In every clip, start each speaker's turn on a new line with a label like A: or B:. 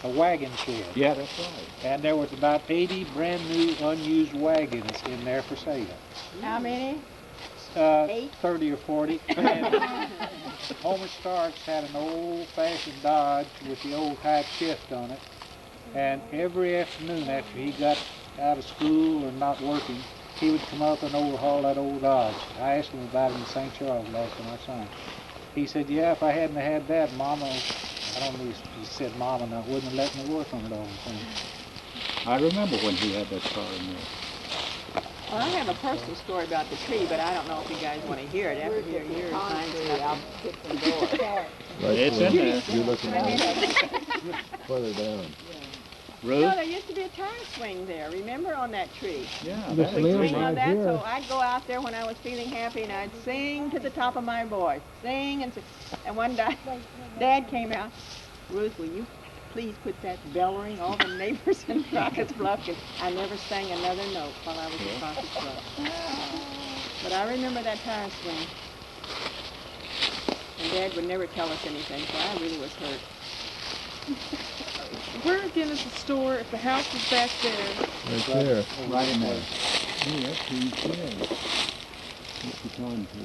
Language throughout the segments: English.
A: a wagon shed.
B: Yeah, that's right.
A: And there was about 80 brand new unused wagons in there for sale.
C: How many?
A: 30 or 40. And Homer Starks had an old-fashioned Dodge with the old type shift on it. And every afternoon after he got out of school or not working, he would come up and overhaul that old Dodge. I asked him about it in St. Charles last time I saw him. He said, yeah, if I hadn't had that, Mama, I don't know, he said Mama now wouldn't have let me work on it all the time.
B: I remember when he had that car in there.
C: Well, I have a personal story about the tree, but I don't know if you guys want to hear it. After hearing yours, I'll get some door.
B: It's in there.
D: You're looking at it. Further down.
B: Ruth?
C: No, there used to be a tire swing there, remember, on that tree?
B: Yeah,
D: The
B: that
C: We
D: swing
C: swing
D: right
C: on that,
D: here.
C: so I'd go out there when I was feeling happy and I'd sing to the top of my voice. Sing and sing. And one day, Dad came out, Ruth, will you please quit that bellowing? All the neighbors in Crockett's Bluff, and I never sang another note while I was in Crockett's Bluff. But I remember that tire swing. And Dad would never tell us anything, so I really was hurt.
E: Where again is the store if the house is back there?
D: Right there.
B: right in there.
D: Yeah, that's who you said. What's the time to?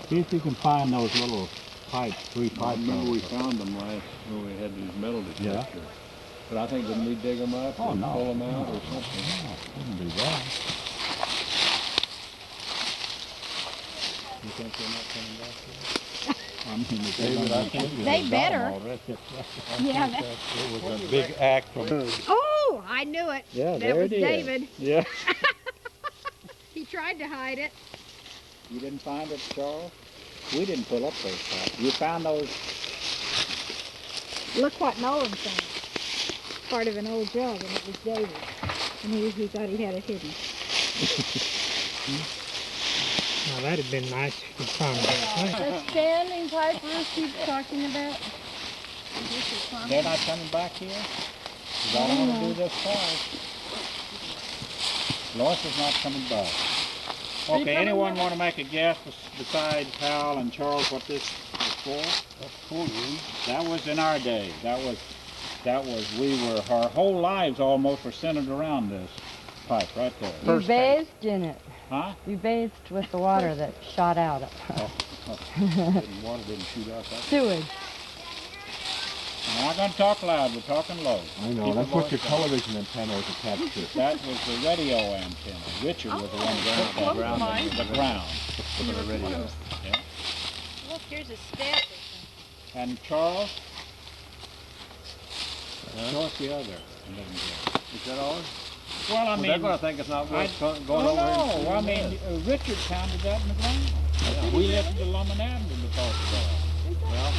A: See if you can find those little pipes, 3
B: I
A: pipes.
B: remember we found them last when we had these metal detectors. But I think didn't we dig them up
A: Oh,
B: and
A: no.
B: pull them out or something?
A: No, wouldn't do that. You think they're not coming back here? I mean, if
D: David, I think
A: they
F: they better. Yeah, that-
A: It was a big act from.
F: Oh, I knew it.
A: Yeah,
F: That
A: there
F: was
A: it is.
F: David.
A: Yeah.
F: He tried to hide it.
B: You didn't find it, Charles? We didn't pull up those pipes. You found those?
F: Look what Nolan found. Part of an old jug, and it was David. And he thought he had it hidden.
G: Now that'd have been nice if you found it.
E: The standing pipe Ruth keeps talking about.
A: They're not coming back here? 'Cause I don't want to do this far. Lois is not coming back. Okay, anyone want to make a guess besides Hal and Charles what this is for? That's cool, that was in our day. Our whole lives almost were centered around this pipe right there.
H: You bathed in it.
A: Huh?
H: You bathed with the water that shot out.
A: Water didn't shoot out that.
H: Sewage.
A: We're not going to talk loud, we're talking low.
D: I know,
A: Keep
D: that's
A: the
D: what
A: voice
D: your
A: down.
D: television antenna was attached to.
A: That was the radio antenna. Richard was the one ground the ground for the radio. Yeah.
F: Look, here's a step.
A: And Charles? Show us the other.
D: Is that all?
A: Well, I mean,
D: they're going to think it's not worth going over
A: no,
D: here.
A: I mean, Richard pounded that in the ground. We listened to London Avenue because of that.
D: Well,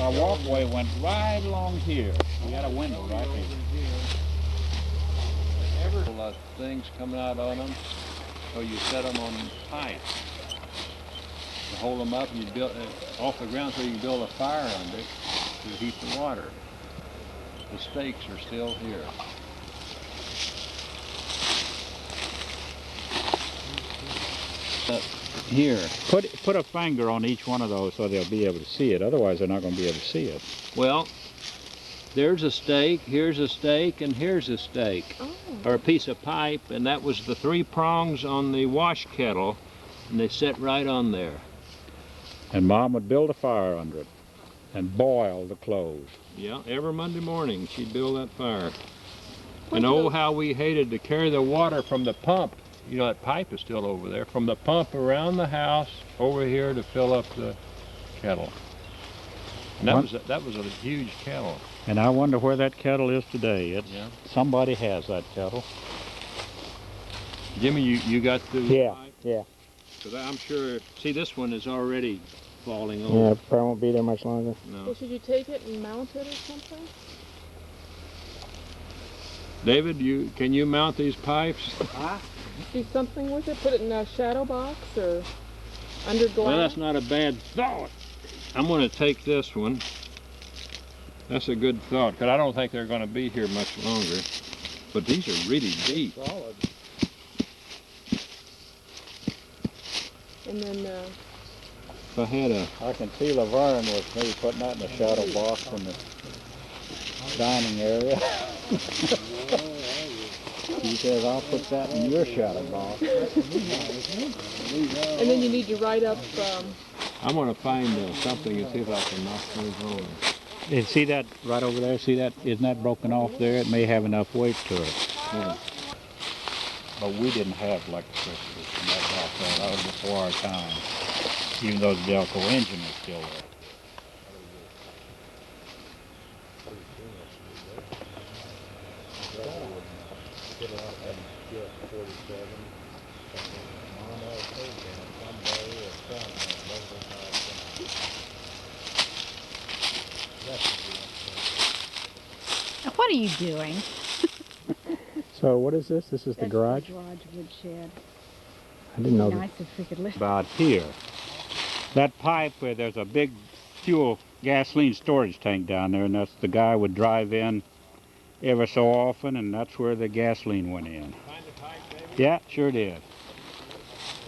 A: Our walkway went right along here. We had a window right here.
B: Things coming out on them, so you set them on pipes. You hold them up and you build off the ground so you can build a fire under it to heat the water. The stakes are still here. Here.
A: Put a finger on each one of those so they'll be able to see it. Otherwise, they're not going to be able to see it.
B: Well, there's a stake, here's a stake, and here's a stake. Or a piece of pipe, and that was the 3 prongs on the wash kettle, and they set right on there.
A: And Mom would build a fire under it and boil the clothes.
B: Yeah, every Monday morning she'd build that fire. And oh, how we hated to carry the water from the pump. You know, that pipe is still over there. From the pump around the house over here to fill up the kettle. And that was a huge kettle.
A: And I wonder where that kettle is today.
B: Yeah.
A: Somebody has that kettle.
B: Jimmy, you got the
G: Yeah,
B: pipe?
G: yeah.
B: Because I'm sure, see, this one is already falling
G: Yeah,
B: over.
G: it probably won't be there much longer.
B: No.
E: Well, should you take it and mount it or something?
B: David, can you mount these pipes?
E: Do something with it? Put it in a shadow box or under glass?
B: Well, that's not a bad thought. I'm going to take this one. That's a good thought, because I don't think they're going to be here much longer. But these are really deep.
D: Solid.
E: And then
B: If I had a...
A: I can see Laverne was maybe putting that in the shadow box and
D: dining area. He says, I'll put that in your shadow box.
E: And then you need to write up,
B: I'm gonna find something and see if I can knock those over.
A: And see that right over there? See that? Isn't that broken off there? It may have enough weight to it. But we didn't have electricity in that house. That was before our time. Even though the Delco engine was still there.
F: What are you doing?
G: So what is this? This is the garage?
F: The garage woodshed.
G: I didn't know
F: It'd be
G: that.
F: nice if we could lift.
A: About here. That pipe where there's a big gasoline storage tank down there, and that's the guy would drive in ever so often, and that's where the gasoline went in. Yeah, sure did.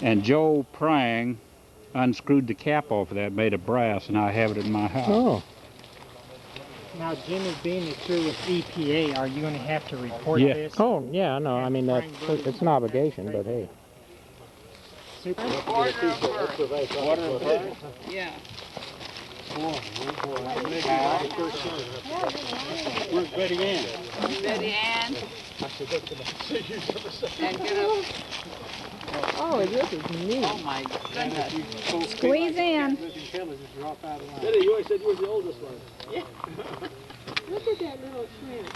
A: And Joe Prange unscrewed the cap off of that, made of brass, and I have it in my house.
G: Oh, Now, Jimmy, being it's through with EPA, are you going to have to report
A: Yeah.
G: this?
I: Oh, yeah, no, I mean, it's an obligation, but hey.
C: Yeah.
A: Where's Betty Ann?
C: Betty Ann. And get up.
E: oh, this is neat.
C: Oh my goodness.
F: Squeeze in.
D: Betty, you always said you were the oldest one.
E: Look at that little shrimp.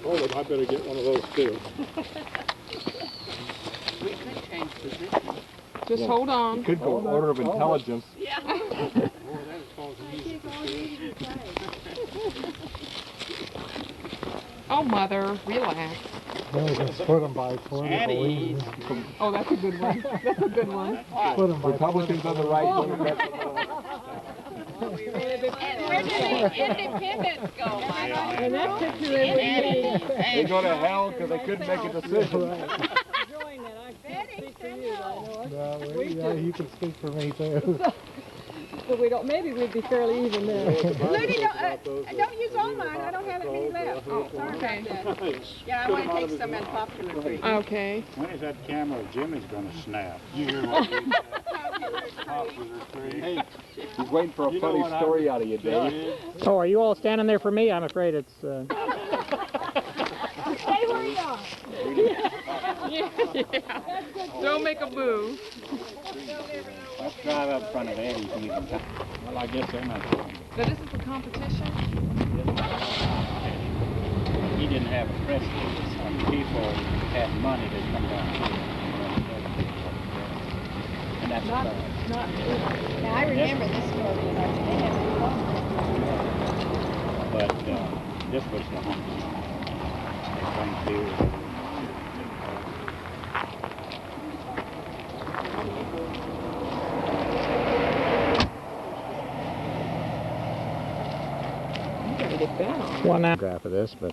D: Oh, I better get one of those too.
C: We could change positions.
E: Just hold on.
B: Could go order of intelligence.
C: Yeah.
E: Oh, Mother, relax.
A: Annie.
E: Oh, that's a good one. That's a good one.
B: Republicans on the right.
C: Where did the independents go, Mike?
E: And that picture they would be.
B: They go to hell because they couldn't make a decision.
I: Yeah, you can speak for me too.
E: So we don't. Maybe we'd be fairly even there.
C: Ludy, don't use all mine. I don't have any left. Oh, sorry about that. Yeah, I want to take some in popular tree.
E: Okay.
A: When is that camera of Jimmy's going to snap?
B: Hey, he's waiting for a funny story out of you, Dave.
I: Oh, are you all standing there for me? I'm afraid it's,
F: Stay where you are.
E: Yeah. Don't make a boo.
A: Let's drive up front of Eddie's even. Well, I guess they're not.
E: Now, this is the competition.
A: He didn't have a precedent. When people had money, they'd come down. And that's a fact.
E: Not
C: Now, I remember this story because they had
A: But this was the home. Springfield.
E: get that on.
I: one graph of this, but.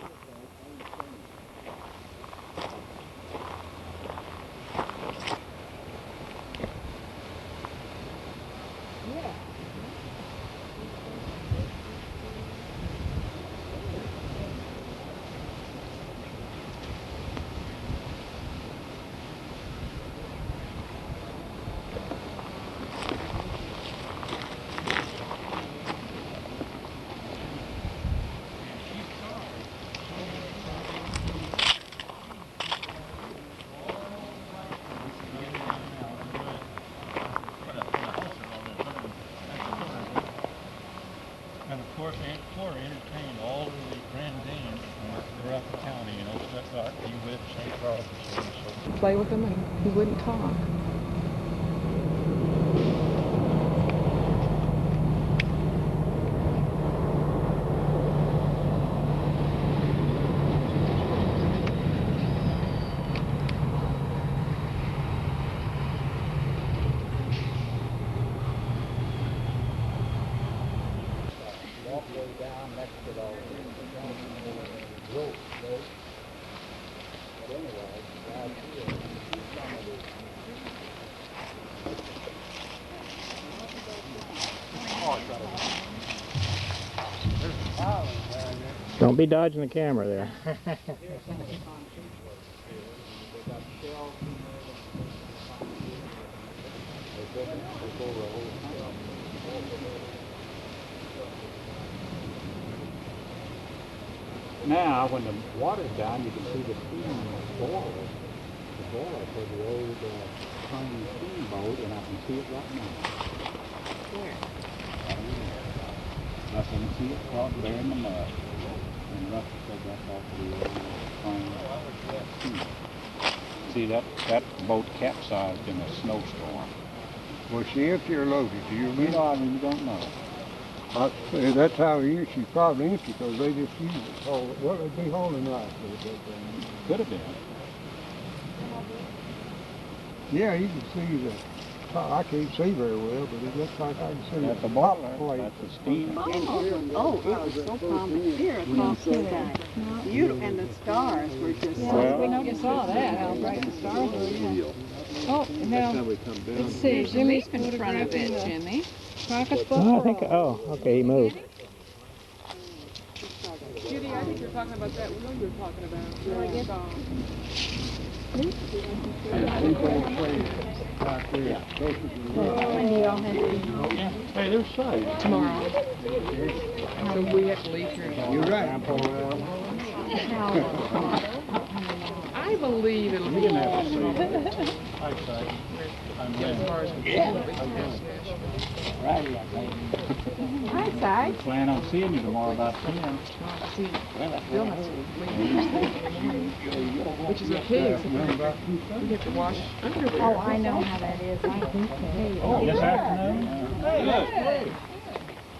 A: And of course, Aunt Flora entertained all of the granddams throughout the county, you know, so that's our you with St. Charles.
E: Play with him and he wouldn't talk.
A: Down next to the road. But anyway, right here, some of the there's a pile there.
I: Don't be dodging the camera there.
A: Now, when the water's down, you can see the steam boiler. The boiler for the old Prange steamboat, and I can see it right now.
C: Where?
A: I can see it caught there in the mud. And Russell said that's off the old Prange steamboat. See, that boat capsized in a snowstorm.
D: Was she empty or loaded? Do you
A: You
D: remember?
A: know, I really don't know.
D: I say that's how he is. She's probably empty because they just use it. Well, they'd be hauling right.
A: Could have been.
D: Yeah, you can see the. I can't see very well, but it looks like I can see
A: That's
D: the
A: a bottler.
D: plate.
A: That's a steam.
C: Oh, it was so calm clear across the sky. Beautiful, and the stars were just
A: Well,
F: You saw that, how bright the stars were, yeah. Oh, now, let's see,
C: There's a
F: Jimmy's
C: leaf in front of it,
F: photographing
C: Jimmy.
F: the pocketbook.
I: Oh, I think. Oh, okay. He moved.
E: Judy, I think you're talking about that one you were talking about.
F: Well, I guess-
H: And you all have to be home.
B: Hey, there's sight.
E: Tomorrow. So we have to leave here.
D: You're right.
E: I believe it'll be.
A: Hi, Si. I'm
E: As
A: Lynn.
E: far as we can, we can pass Nashville.
C: Hi, Si.
A: Plan on seeing you tomorrow about 10.
E: See, Bill has to leave first thing in the morning, which is okay, except we have to wash underwear.
H: Oh, I know how that is. I think so.
A: This afternoon?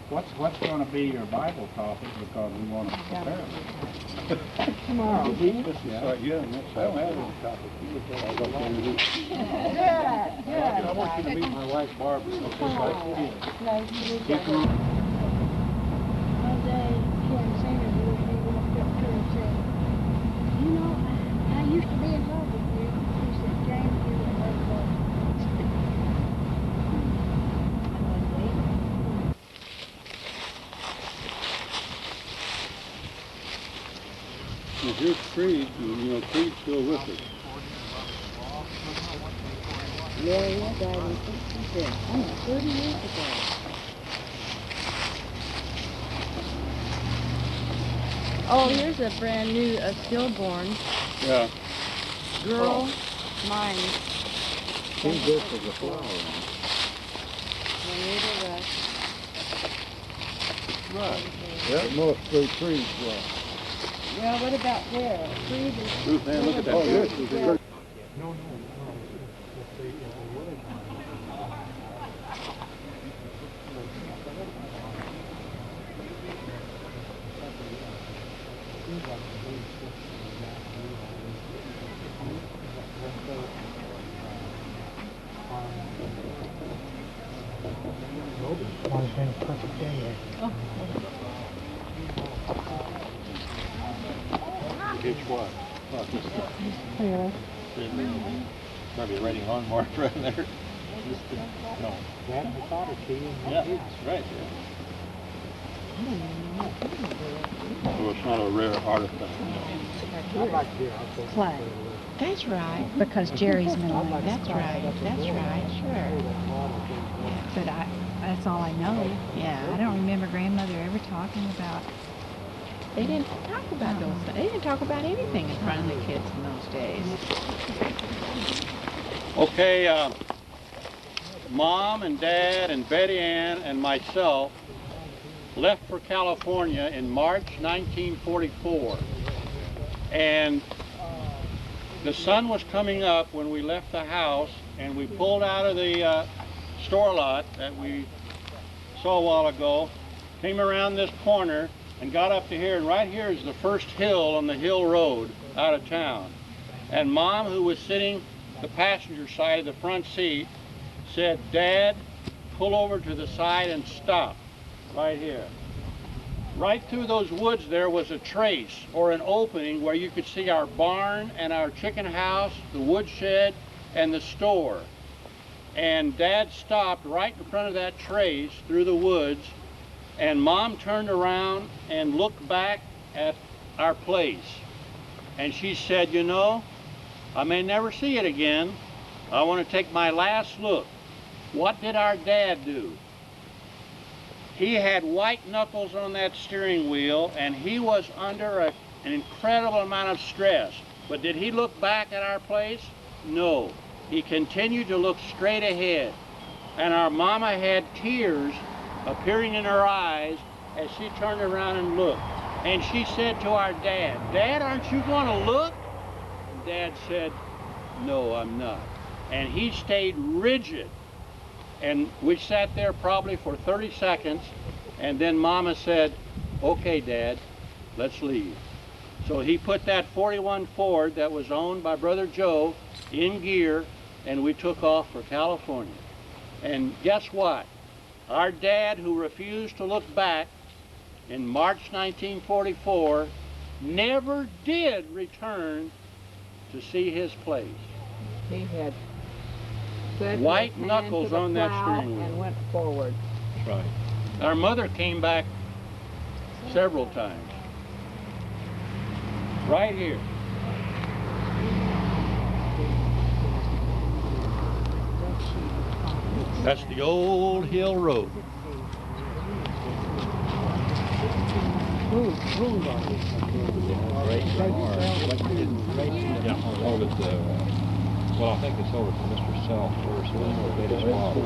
A: What's going to be your Bible topic, because we want to prepare it?
H: Tomorrow.
A: Yeah, next Saturday topic. I want you to meet my wife Barbara.
H: Nice to meet you. Jose Karen Sanders walked up to her and said, you know, I used to be in love with you. She said, James, you were in love.
D: Well, here's Creed, and you know, Creed's still with us.
H: Yeah, yeah, Daddy. She said, 30 years ago. Oh, here's a brand new stillborn
D: Yeah.
H: girl. Mine.
D: He's this as a flower. That must be Creed's flower.
H: Yeah, what about there? Creed is...
D: Man, look at that. Oh, this is a
A: Pitch what?
H: Yeah.
A: Probably a rating on mark right there. No. Yeah, that's right.
D: Well, it's not a rare artifact.
F: Clay.
J: That's right, because Jerry's middle name. That's right, sure. But that's all I know. Yeah, I don't remember grandmother ever talking about. They didn't talk about those things. They didn't talk about anything in front of the kids in those days.
K: Okay, Mom and Dad and Betty Ann and myself left for California in March 1944. And the sun was coming up when we left the house, and we pulled out of the store lot that we saw a while ago, came around this corner and got up to here, and right here is the first hill on the hill road out of town. And Mom, who was sitting the passenger side of the front seat, said, Dad, pull over to the side and stop right here. Right through those woods there was a trace or an opening where you could see our barn and our chicken house, the woodshed, and the store. And Dad stopped right in front of that trace through the woods, and Mom turned around and looked back at our place. And she said, you know, I may never see it again. I want to take my last look. What did our dad do? He had white knuckles on that steering wheel, and he was under an incredible amount of stress. But did he look back at our place? No. He continued to look straight ahead. And our mama had tears appearing in her eyes as she turned around and looked. And she said to our dad, Dad, aren't you going to look? And Dad said, no, I'm not. And he stayed rigid. And we sat there probably for 30 seconds, and then Mama said, okay, Dad, let's leave. So he put that 41 Ford that was owned by Brother Joe in gear, and we took off for California. And guess what? Our dad, who refused to look back in March 1944, never did return to see his place.
C: He had set
K: White
C: his hand
K: knuckles
C: to the
K: on that
C: plow
K: steering wheel.
C: and went forward.
B: That's right.
K: Our mother came back several times. Right here. That's the old hill road.
B: Well, I think it's over to Mr. Self first, and then the latest model.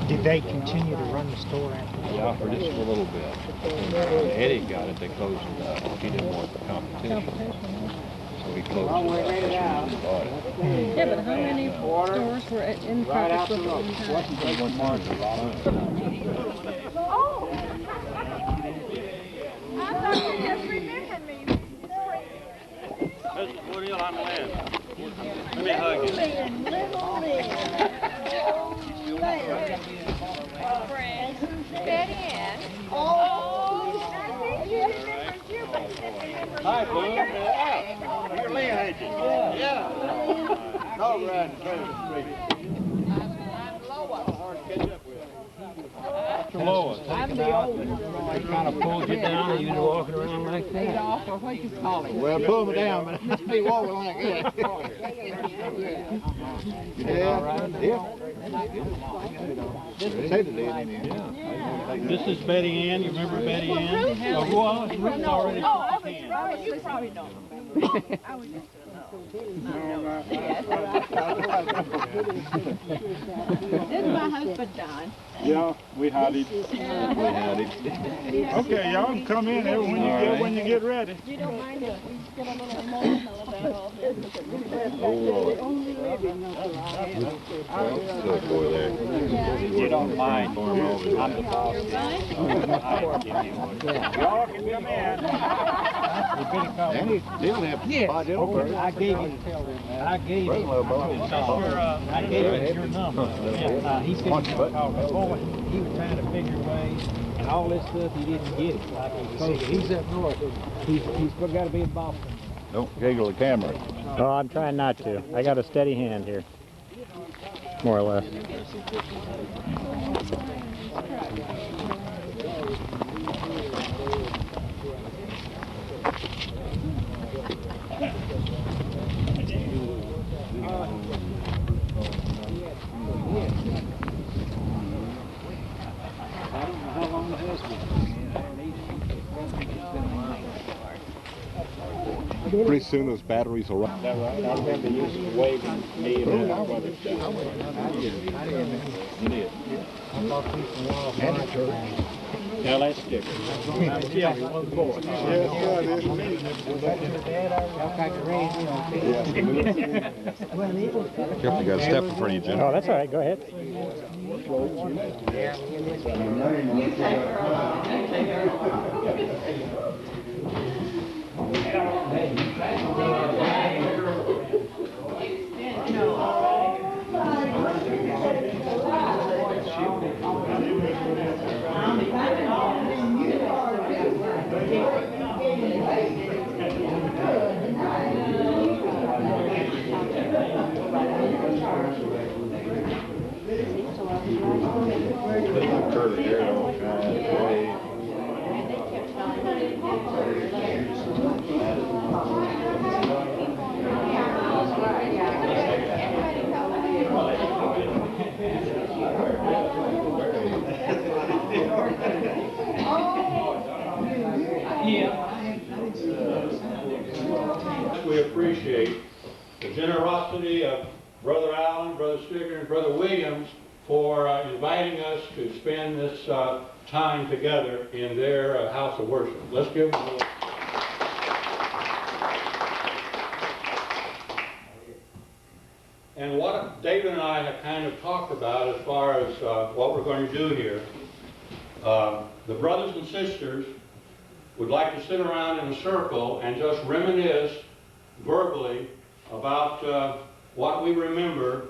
G: Did they continue to run the store after that?
B: Yeah, for just a little bit. When Eddie got it, they closed it up. He didn't want the competition. So he closed it up. That's when he bought it.
E: Yeah, but how many stores were in practice at one time?
C: Oh! I thought you just remembered me.
K: Mrs. Woodhill, I'm Lynn. Let me hug you.
C: Betty Ann. Oh!
K: Hi, Boo. You're Lynn, ain't you? Yeah. Dog riding trailer street.
B: Lois,
C: I'm the old one.
B: they kind of pulled you down and you were walking around like
C: Paid
B: that.
C: off, or what you call it.
K: Well, pull me down, but I be walking like that. This is Betty Ann. You remember Betty Ann? Oh, well, Ruth's already
C: Oh, I was right. You probably don't remember. I was just This is my husband, Don.
K: Yeah, we had it.
I: Okay, y'all can come in there when you get ready.
H: You don't mind if we just get a little emotional about all this.
B: Oh,
H: Only living
A: You don't mind. I'm the boss. Y'all can come in.
G: I gave him your number. He said he was called before. He was trying to figure ways and all this stuff. He didn't get it. Like he's up north. He's got to be in Boston.
L: Don't giggle the camera.
I: Oh, I'm trying not to. I got a steady hand here. More or less.
L: Pretty soon those batteries will run.
A: I remember you waving me and my brother down. Now that's different. Yeah,
L: Careful, you got a step in front of you, Jim.
I: Oh, that's all right. Go ahead.
K: we appreciate the generosity of Brother Allen, Brother Sticker, and Brother Williams for inviting us to spend this time together in their house of worship. Let's give them a little. And what David and I have kind of talked about as far as what we're going to do here, the brothers and sisters would like to sit around in a circle and just reminisce verbally about what we remember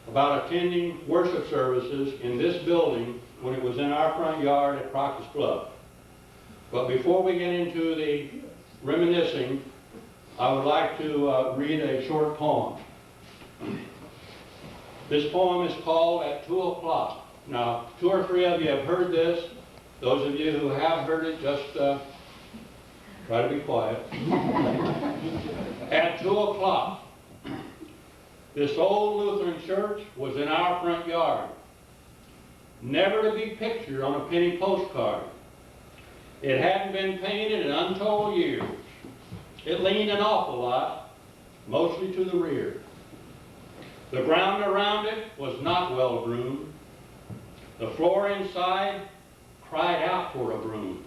K: about attending worship services in this building when it was in our front yard at Crockett's Bluff. But before we get into the reminiscing, I would like to read a short poem. This poem is called At 2 O'Clock. Now, 2 or 3 of you have heard this. Those of you who have heard it, just try to be quiet. At 2 o'clock, this old Lutheran church was in our front yard, never to be pictured on a penny postcard. It hadn't been painted in untold years. It leaned an awful lot, mostly to the rear. The ground around it was not well groomed. The floor inside cried out for a broom.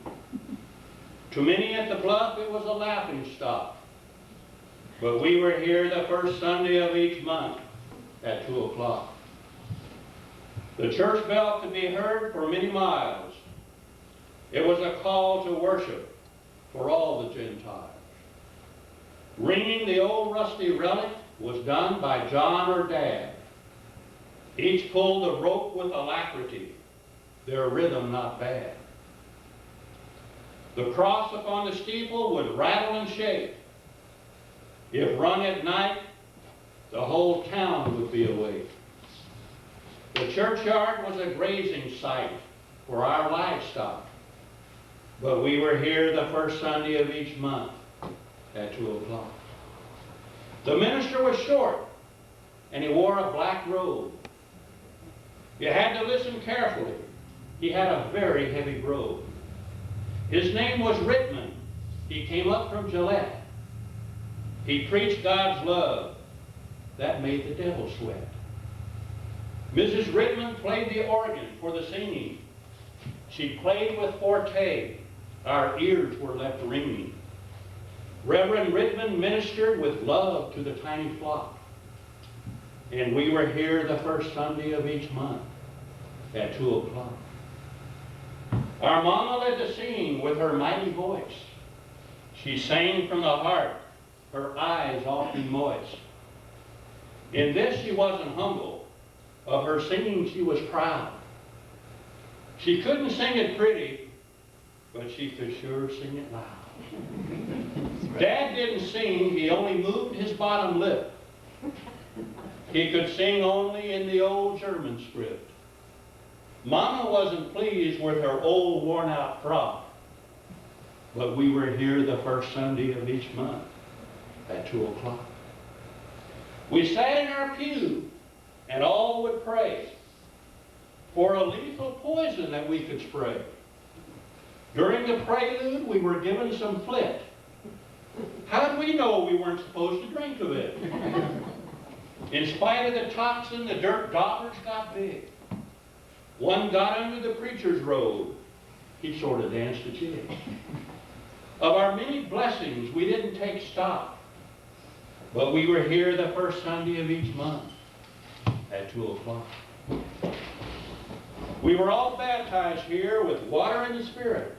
K: To many at the Bluff, it was a laughing stock. But we were here the first Sunday of each month at 2 o'clock. The church bell could be heard for many miles. It was a call to worship for all the Gentiles. Ringing the old rusty relic was done by John or Dad. Each pulled the rope with alacrity, their rhythm not bad. The cross upon the steeple would rattle and shake. If rung at night, the whole town would be awake. The churchyard was a grazing site for our livestock, but we were here the first Sunday of each month at 2 o'clock. The minister was short, and he wore a black robe. You had to listen carefully. He had a very heavy robe. His name was Rittman. He came up from Gillette. He preached God's love. That made the devil sweat. Mrs. Rittman played the organ for the singing. She played with forte. Our ears were left ringing. Reverend Rittman ministered with love to the tiny flock. And we were here the first Sunday of each month at 2 o'clock. Our mama led the singing with her mighty voice. She sang from the heart, her eyes often moist. In this she wasn't humble. Of her singing she was proud. She couldn't sing it pretty, but she could sure sing it loud. Dad didn't sing, he only moved his bottom lip. He could sing only in the old German script. Mama wasn't pleased with her old worn-out frock, but we were here the first Sunday of each month at 2 o'clock. We sat in our pew, and all would pray for a lethal poison that we could spray. During the prelude, we were given some flit. How did we know we weren't supposed to drink of it? In spite of the toxin, the dirt daughters got big. One got under the preacher's robe. He sort of danced a jig. Of our many blessings, we didn't take stock. But we were here the first Sunday of each month at 2 o'clock. We were all baptized here with water and the Spirit.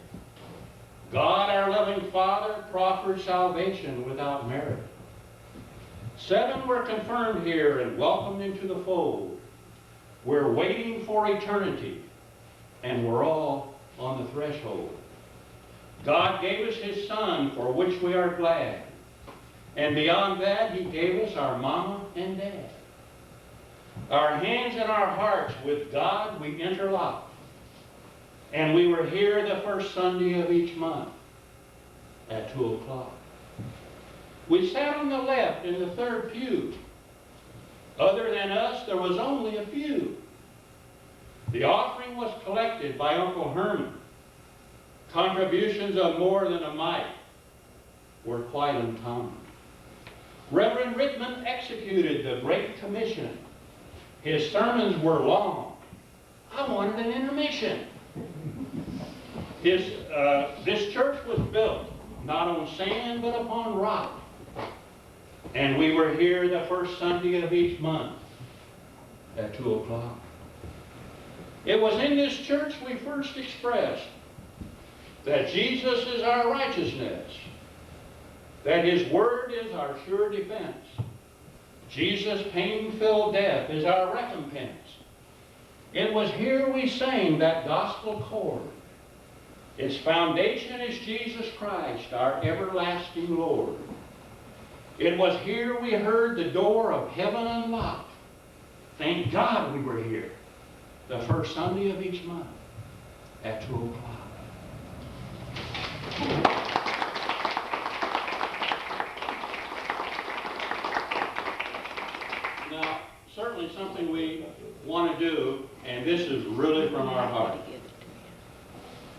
K: God, our loving Father, proffered salvation without merit. 7 were confirmed here and welcomed into the fold. We're waiting for eternity, and we're all on the threshold. God gave us His Son, for which we are glad. And beyond that, He gave us our mama and dad. Our hands and our hearts with God we interlocked. And we were here the first Sunday of each month at 2 o'clock. We sat on the left in the third pew. Other than us, there was only a few. The offering was collected by Uncle Herman. Contributions of more than a mite were quite uncommon. Reverend Rickman executed the Great Commission. His sermons were long. I wanted an intermission. This church was built not on sand but upon rock. And we were here the first Sunday of each month at 2 o'clock. It was in this church we first expressed that Jesus is our righteousness, that His Word is our sure defense. Jesus' pain-filled death is our recompense. It was here we sang that gospel chord. Its foundation is Jesus Christ, our everlasting Lord. It was here we heard the door of heaven unlocked. Thank God we were here the first Sunday of each month at 2 o'clock. Now, certainly something we want to do, and this is really from our heart,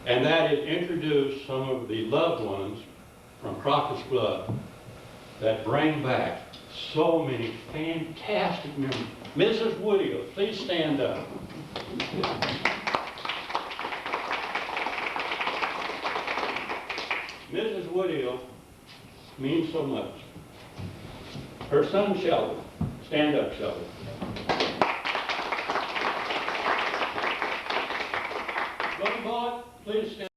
K: and that is introduce some of the loved ones from Crockett's Club that bring back so many fantastic memories. Mrs. Woodhill, please stand up. Mrs. Woodhill means so much. Her son Sheldon, stand up, Sheldon. Buddy boy, please stand.